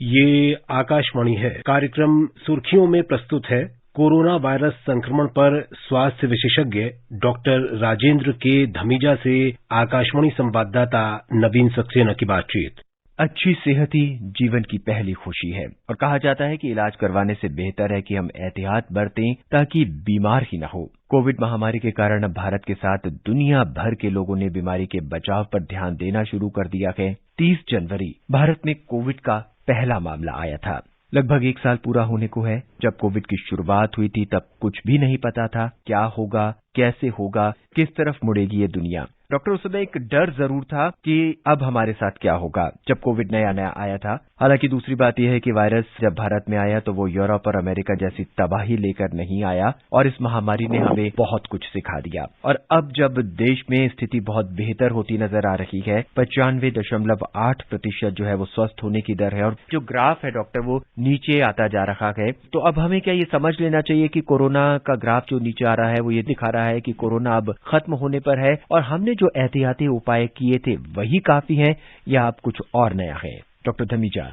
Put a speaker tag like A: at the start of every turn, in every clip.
A: ये आकाशवाणी है। कार्यक्रम सुर्खियों में प्रस्तुत है कोरोना वायरस संक्रमण पर स्वास्थ्य विशेषज्ञ डॉक्टर राजेंद्र के धमीजा से आकाशवाणी संवाददाता नवीन सक्सेना की बातचीत।
B: अच्छी सेहत ही जीवन की पहली खुशी है और कहा जाता है कि इलाज करवाने से बेहतर है कि हम एहतियात बरतें ताकि बीमार ही न हो। कोविड महामारी के कारण अब भारत के साथ दुनिया भर के लोगों ने बीमारी के बचाव पर ध्यान देना शुरू कर दिया है। 30 जनवरी भारत में कोविड का पहला मामला आया था। लगभग 1 साल पूरा होने को है। जब कोविड की शुरुआत हुई थी तब कुछ भी नहीं पता था क्या होगा, कैसे होगा, किस तरफ मुड़ेगी ये दुनिया। डॉक्टर, उस समय एक डर जरूर था कि अब हमारे साथ क्या होगा जब कोविड नया नया आया था। हालांकि दूसरी बात यह है कि वायरस जब भारत में आया तो वो यूरोप और अमेरिका जैसी तबाही लेकर नहीं आया और इस महामारी ने हमें बहुत कुछ सिखा दिया। और अब जब देश में स्थिति बहुत बेहतर होती नजर आ रही है, 95.8% जो है वो स्वस्थ होने की दर है और जो ग्राफ है डॉक्टर वो नीचे आता जा रहा है। तो अब हमें क्या ये समझ लेना चाहिए कि कोरोना का ग्राफ जो नीचे आ रहा है वो ये दिखा रहा है कि कोरोना अब खत्म होने पर है और हमने जो एहतियाती उपाय किए थे वही काफी हैं या अब कुछ और नया है? डॉक्टर धमीजा,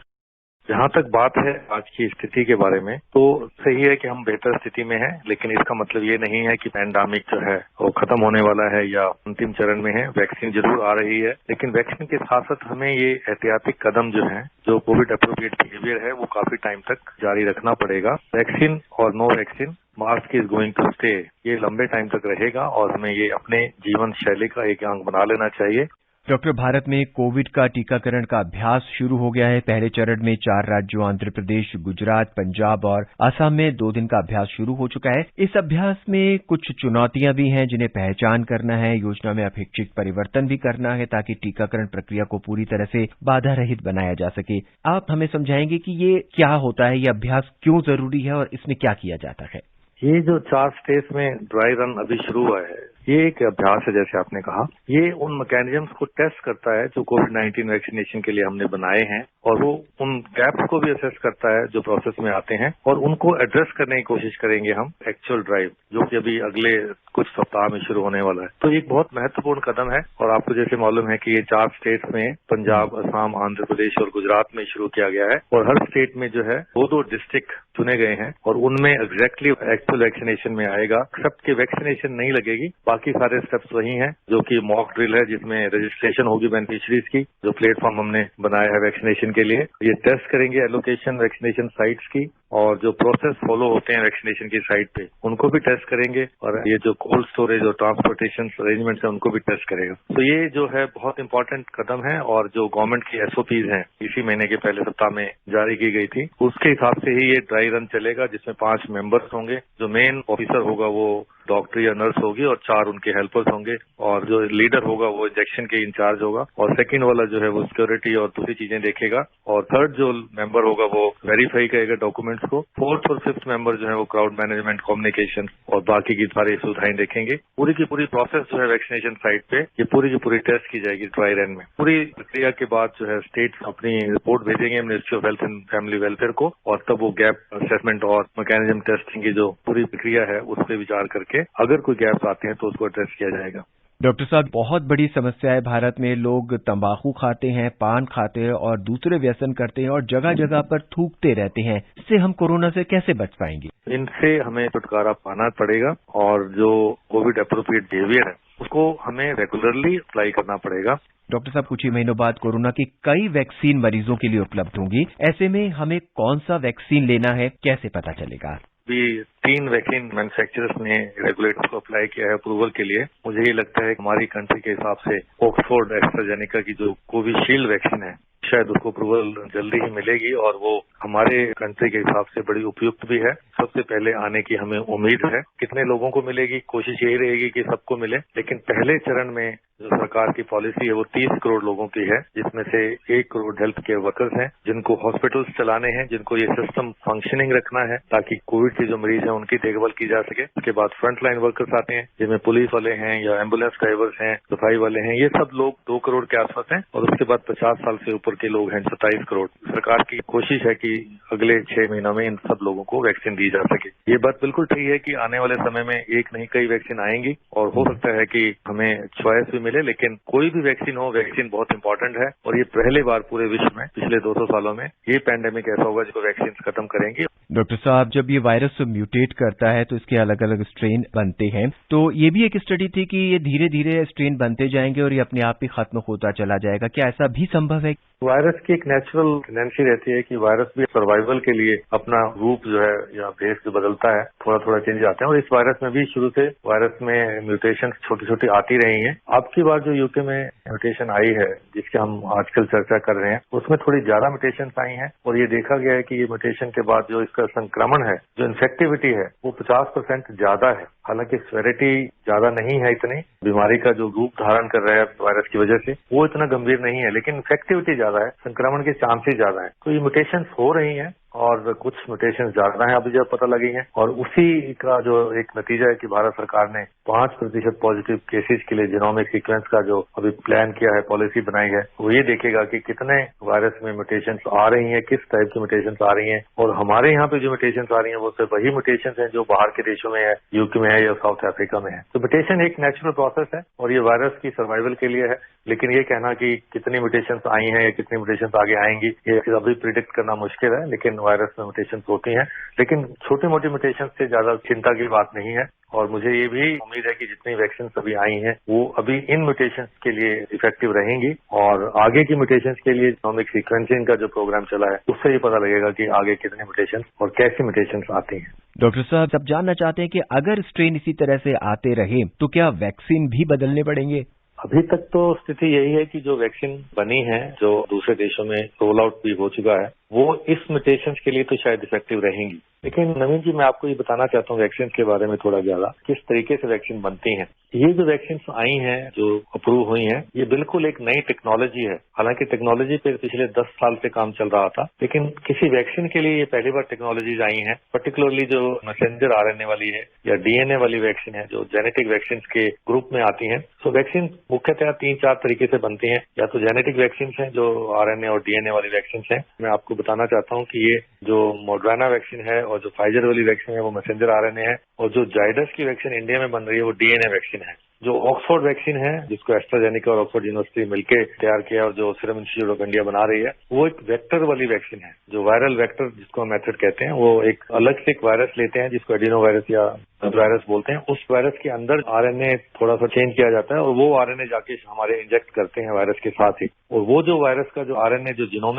C: जहां तक बात है आज की स्थिति के बारे में, तो सही है कि हम बेहतर स्थिति में हैं, लेकिन इसका मतलब ये नहीं है कि पैंडेमिक जो है वो खत्म होने वाला है या अंतिम चरण में है। वैक्सीन जरूर आ रही है, लेकिन वैक्सीन के साथ साथ हमें ये एहतियाती कदम जो है, जो कोविड अप्रोप्रिएट बिहेवियर है, वो काफी टाइम तक जारी रखना पड़ेगा। वैक्सीन और no vaccine, mask is going to stay, ये लंबे टाइम तक रहेगा और हमें ये अपने जीवन शैली का एक अंग बना लेना चाहिए।
B: डॉक्टर, भारत में कोविड का टीकाकरण का अभ्यास शुरू हो गया है। पहले चरण में 4 राज्यों आंध्र प्रदेश, गुजरात, पंजाब और असम में 2 दिन का अभ्यास शुरू हो चुका है। इस अभ्यास में कुछ चुनौतियां भी हैं जिन्हें पहचान करना है, योजना में अपेक्षित परिवर्तन भी करना है ताकि टीकाकरण प्रक्रिया को पूरी तरह से बाधा रहित बनाया जा सके। आप हमें समझाएंगे कि ये क्या होता है, ये अभ्यास क्यों जरूरी है और इसमें क्या किया जाता है?
C: ये जो 4 स्टेट्स में ड्राई रन अभी शुरू हुआ है, ये एक अभ्यास है। जैसे आपने कहा, ये उन मैकेनिज्म्स को टेस्ट करता है जो कोविड-19 वैक्सीनेशन के लिए हमने बनाए हैं और वो उन गैप्स को भी असेस करता है जो प्रोसेस में आते हैं और उनको एड्रेस करने की कोशिश करेंगे हम एक्चुअल ड्राइव, जो कि अभी अगले कुछ सप्ताह में शुरू होने वाला है। तो एक बहुत महत्वपूर्ण कदम है और आपको जैसे मालूम है कि ये 4 स्टेट्स में पंजाब, असम, आंध्र प्रदेश और गुजरात में शुरू किया गया है और हर स्टेट में जो है 2-2 डिस्ट्रिक्ट चुने गए हैं और उनमें एग्जैक्टली एक्चुअल वैक्सीनेशन में आएगा। एक्सेप्ट कि वैक्सीनेशन नहीं लगेगी, बाकी सारे स्टेप्स वही हैं, जो कि मॉक ड्रिल है जिसमें रजिस्ट्रेशन होगी बेनिफिशरीज की, जो प्लेटफॉर्म हमने बनाया है वैक्सीनेशन के लिए। ये टेस्ट करेंगे एलोकेशन वैक्सीनेशन साइट्स की और जो प्रोसेस फॉलो होते हैं वैक्सीनेशन की साइट पे उनको भी टेस्ट करेंगे और ये जो कोल्ड स्टोरेज और ट्रांसपोर्टेशन अरेंजमेंट्स है उनको भी टेस्ट करेगा। तो ये जो है बहुत इंपॉर्टेंट कदम है और जो गवर्नमेंट की एसओपीज हैं इसी महीने के पहले सप्ताह में जारी की गई थी, उसके हिसाब से ही ये ड्राई रन चलेगा जिसमें 5 मेंबर्स होंगे। जो मेन ऑफिसर होगा वो डॉक्टर या नर्स होगी और 4 उनके हेल्पर्स होंगे और जो लीडर होगा वो इंजेक्शन के इंचार्ज होगा और सेकंड वाला जो है वो सिक्योरिटी और दूसरी चीजें देखेगा और थर्ड जो मेंबर होगा वो वेरीफाई करेगा डॉक्यूमेंट्स को। 4th और 5th मेंबर जो है वो क्राउड मैनेजमेंट, कम्युनिकेशन और बाकी की सारी सुविधाएं देखेंगे। पूरी की पूरी प्रोसेस जो है वैक्सीनेशन साइट पे ये पूरी की पूरी टेस्ट की जाएगी ड्राई रन में। पूरी प्रक्रिया के बाद जो है स्टेट्स अपनी रिपोर्ट भेजेंगे ministry of health and family welfare को और तब वो गैप असेसमेंट और मैकेनिज्म टेस्टिंग की जो पूरी प्रक्रिया है उस पर विचार करके अगर कोई गैप्स आते हैं तो उसको एड्रेस किया जाएगा।
B: डॉक्टर साहब, बहुत बड़ी समस्या है भारत में। लोग तंबाकू खाते हैं, पान खाते हैं और दूसरे व्यसन करते हैं और जगह जगह पर थूकते रहते हैं। इससे हम कोरोना से कैसे बच पाएंगे?
C: इनसे हमें छुटकारा पाना पड़ेगा और जो कोविड अप्रोप्रिएट बिहेवियर है उसको हमें रेगुलरली अप्लाई करना पड़ेगा।
B: डॉक्टर साहब, कुछ ही महीनों बाद कोरोना की कई वैक्सीन मरीजों के लिए उपलब्ध होंगी। ऐसे में हमें कौन सा वैक्सीन लेना है, कैसे पता चलेगा?
C: भी 3 वैक्सीन मैन्युफैक्चरर्स ने रेगुलेटर को अप्लाई किया है अप्रूवल के लिए। मुझे ये लगता है कि हमारी कंट्री के हिसाब से ऑक्सफोर्ड एस्ट्राजेनेका की जो कोविशील्ड वैक्सीन है शायद उसको अप्रूवल जल्दी ही मिलेगी और वो हमारे कंट्री के हिसाब से बड़ी उपयुक्त भी है। सबसे पहले आने की हमें उम्मीद है। कितने लोगों को मिलेगी, कोशिश यही रहेगी कि सबको मिले, लेकिन पहले चरण में जो सरकार की पॉलिसी है वो 30 करोड़ लोगों की है, जिसमें से 1 करोड़ हेल्थ केयर वर्कर्स हैं जिनको हॉस्पिटल्स चलाने हैं, जिनको ये सिस्टम फंक्शनिंग रखना है ताकि कोविड के जो मरीज हैं उनकी देखभाल की जा सके। उसके बाद फ्रंट लाइन वर्कर्स आते हैं जिनमें पुलिस वाले हैं या एम्बुलेंस ड्राइवर्स हैं, सफाई वाले हैं, ये सब लोग 2 करोड़ के आसपास हैं और उसके बाद 50 साल से ऊपर के लोग हैं 27 करोड़। सरकार की कोशिश है कि कि अगले 6 महीनों में इन सब लोगों को वैक्सीन दी जा सके। ये बात बिल्कुल ठीक है कि आने वाले समय में एक नहीं कई वैक्सीन आएंगी और हो सकता है कि हमें चॉइस भी मिले, लेकिन कोई भी वैक्सीन हो, वैक्सीन बहुत इंपॉर्टेंट है और ये पहली बार पूरे विश्व में पिछले 200 सालों में ये पैंडेमिक ऐसा होगा जो वैक्सीन खत्म करेंगे।
B: डॉक्टर साहब, जब ये वायरस म्यूटेट करता है तो इसके अलग अलग स्ट्रेन बनते हैं, तो ये भी एक स्टडी थी कि ये धीरे धीरे स्ट्रेन बनते जाएंगे और ये अपने आप ही खत्म होता चला जाएगा। क्या ऐसा भी संभव है?
C: वायरस की एक नेचुरल टेंडेंसी रहती है कि वायरस भी सर्वाइवल के लिए अपना रूप जो है या भेष जो बदलता है, थोड़ा थोड़ा चेंज आते हैं और इस वायरस में भी शुरू से वायरस में म्यूटेशन छोटी छोटी आती रही हैं। अब की बार जो यूके में म्यूटेशन आई है जिसकी हम आजकल चर्चा कर रहे हैं, उसमें थोड़ी ज्यादा म्यूटेशन आई हैं और ये देखा गया है कि ये म्यूटेशन के बाद जो इसका संक्रमण है, जो इन्फेक्टिविटी है, वो 50% ज्यादा है। हालांकि सेवेरिटी ज्यादा नहीं है, इतनी बीमारी का जो रूप धारण कर रहा है वायरस की वजह से वो इतना गंभीर नहीं है, लेकिन इन्फेक्टिविटी ज्यादा है, संक्रमण के चांसेस ज्यादा है। तो ये म्यूटेशन हो रही हैं और कुछ म्यूटेशन ज्यादा है अभी जब पता लगी है और उसी का जो एक नतीजा है कि भारत सरकार ने 5% पॉजिटिव केसेस के लिए जीनोमिक सीक्वेंस का जो अभी प्लान किया है, पॉलिसी बनाई है, वो ये देखेगा कि कितने वायरस में म्यूटेशन आ रही हैं, किस टाइप की म्यूटेशन आ रही हैं और हमारे यहाँ पे जो म्यूटेशन आ रही है वो सिर्फ वही म्यूटेशन है जो बाहर के देशों में है, यूके में है या साउथ अफ्रीका में है। तो म्यूटेशन एक नेचुरल प्रोसेस है और ये वायरस की सर्वाइवल के लिए है, लेकिन ये कहना कि कितनी म्यूटेशन आई हैं या कितनी म्यूटेशन आगे आएंगी ये अभी प्रिडिक्ट करना मुश्किल है। लेकिन वायरस में म्यूटेशन होती हैं, लेकिन छोटी मोटी म्यूटेशन से ज्यादा चिंता की बात नहीं है और मुझे ये भी उम्मीद है कि जितनी वैक्सीन अभी आई हैं वो अभी इन म्यूटेशन के लिए इफेक्टिव रहेंगी और आगे की म्यूटेशन के लिए जीनोमिक सीक्वेंसिंग का जो प्रोग्राम चला है उससे ये पता लगेगा कि आगे कितने म्यूटेशन और कैसी म्यूटेशन आती हैं।
B: डॉक्टर साहब, सब जानना चाहते हैं कि अगर स्ट्रेन इसी तरह से आते रहे तो क्या वैक्सीन भी बदलने पड़ेंगे?
C: अभी तक तो स्थिति यही है कि जो वैक्सीन बनी है, जो दूसरे देशों में रोल आउट भी हो चुका है, वो इस म्यूटेशन के लिए तो शायद इफेक्टिव रहेंगी। लेकिन नवीन जी, मैं आपको ये बताना चाहता हूँ वैक्सीन के बारे में थोड़ा ज्यादा, किस तरीके से वैक्सीन बनती हैं। ये जो वैक्सीन आई हैं, जो अप्रूव हुई हैं, ये बिल्कुल एक नई टेक्नोलॉजी है। हालांकि टेक्नोलॉजी पे पिछले 10 साल से काम चल रहा था, लेकिन किसी वैक्सीन के लिए ये पहली बार टेक्नोलॉजीज आई हैं। पर्टिकुलरली जो मैसेंजर आरएनए वाली है या डीएनए वाली वैक्सीन है, जो जेनेटिक वैक्सीन के ग्रुप में आती हैं। तो वैक्सीन मुख्यतः 3-4 तरीके से बनती हैं। या तो जेनेटिक वैक्सीन है जो आरएनए और डीएनए वाली वैक्सीन है। मैं आपको बताना चाहता हूँ कि ये जो मॉडर्ना वैक्सीन है और जो फाइजर वाली वैक्सीन है वो मैसेंजर आरएनए है और जो जाइडस की वैक्सीन इंडिया में बन रही है वो डीएनए वैक्सीन है। जो ऑक्सफोर्ड वैक्सीन है, जिसको एस्ट्राजेनेका और ऑक्सफोर्ड यूनिवर्सिटी मिलकर तैयार किया और जो सीरम इंस्टीट्यूट ऑफ इंडिया बना रही है, वो एक वेक्टर वाली वैक्सीन है। जो वायरल वेक्टर जिसको हम मेथड कहते हैं, वो एक अलग से एक वायरस लेते हैं जिसको एडिनो वायरस या वायरस बोलते हैं। उस वायरस के अंदर आरएनए थोड़ा सा चेंज किया जाता है और वो आरएनए जाके हमारे इंजेक्ट करते हैं वायरस के साथ ही। और वो जो वायरस का जो आरएनए जो जीनोम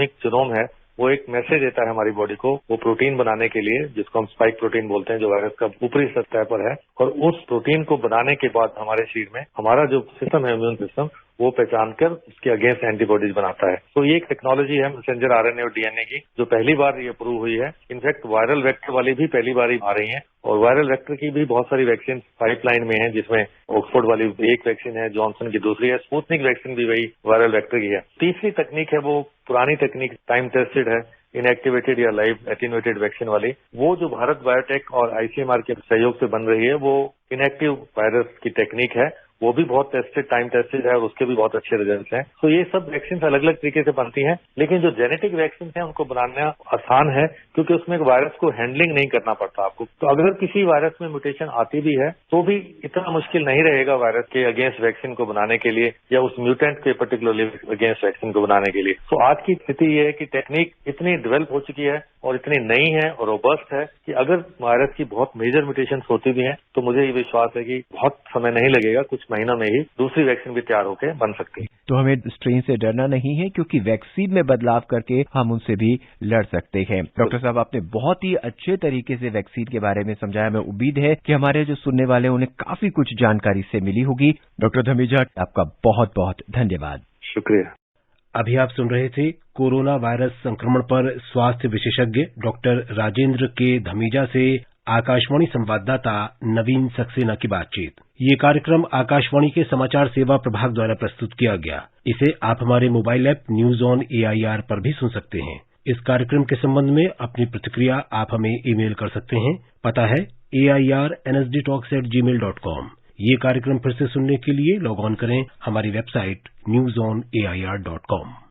C: है, वो एक मैसेज देता है हमारी बॉडी को वो प्रोटीन बनाने के लिए, जिसको हम स्पाइक प्रोटीन बोलते हैं, जो वायरस का ऊपरी सतह पर है। और उस प्रोटीन को बनाने के बाद हमारे शरीर में हमारा जो सिस्टम है, इम्यून सिस्टम, वो पहचान कर उसके अगेंस्ट एंटीबॉडीज बनाता है। तो ये एक टेक्नोलॉजी है मैसेंजर आरएनए और डीएनए की, जो पहली बार ये अप्रूव हुई है। इनफैक्ट वायरल वेक्टर वाली भी पहली बार ही आ रही है और वायरल वेक्टर की भी बहुत सारी वैक्सीन पाइपलाइन में है, जिसमें ऑक्सफोर्ड वाली एक वैक्सीन है, जॉनसन की दूसरी है, स्पुतनिक वैक्सीन भी वही वायरल वेक्टर की है। तीसरी तकनीक है वो पुरानी तकनीक, टाइम टेस्टेड है, इनएक्टिवेटेड या लाइव एटीन्यूएटेड वैक्सीन वाली। वो जो भारत बायोटेक और आईसीएमआर के सहयोग से बन रही है, वो इनएक्टिव वायरस की टेक्निक है। वो भी बहुत टेस्टेड, टाइम टेस्टेड है और उसके भी बहुत अच्छे रिजल्ट हैं। तो ये सब वैक्सीन अलग अलग तरीके से बनती हैं, लेकिन जो जेनेटिक वैक्सीन है उनको बनाना आसान है क्योंकि उसमें वायरस को हैंडलिंग नहीं करना पड़ता आपको। तो अगर किसी वायरस में म्यूटेशन आती भी है तो भी इतना मुश्किल नहीं रहेगा वायरस के अगेंस्ट वैक्सीन को बनाने के लिए या उस म्यूटेंट के पर्टिकुलरली अगेंस्ट वैक्सीन को बनाने के लिए। तो आज की स्थिति ये है कि टेक्निक इतनी डेवलप हो चुकी है और इतनी नई है और रोबस्ट है कि अगर वायरस की बहुत मेजर म्यूटेशन होती भी हैं तो मुझे ये विश्वास है कि बहुत समय नहीं लगेगा, कुछ महीनों में ही दूसरी वैक्सीन भी तैयार होकर बन सकती है।
B: तो हमें स्ट्रेन से डरना नहीं है क्योंकि वैक्सीन में बदलाव करके हम उनसे भी लड़ सकते हैं। डॉक्टर साहब, आपने बहुत ही अच्छे तरीके से वैक्सीन के बारे में समझाया। मैं उम्मीद है कि हमारे जो सुनने वाले हैं उन्हें काफी कुछ जानकारी से मिली होगी। डॉक्टर धमीजा, आपका बहुत बहुत धन्यवाद।
C: शुक्रिया।
A: अभी आप सुन रहे थे कोरोना वायरस संक्रमण पर स्वास्थ्य विशेषज्ञ डॉक्टर राजेंद्र के धमीजा से आकाशवाणी संवाददाता नवीन सक्सेना की बातचीत। ये कार्यक्रम आकाशवाणी के समाचार सेवा प्रभाग द्वारा प्रस्तुत किया गया। इसे आप हमारे mobile app news on AIR पर भी सुन सकते हैं। इस कार्यक्रम के संबंध में अपनी प्रतिक्रिया आप हमें ईमेल कर सकते हैं। पता है AIRNSDtalks@gmail.com। ये कार्यक्रम फिर से सुनने के लिए लॉग ऑन करें हमारी वेबसाइट newsonair.com।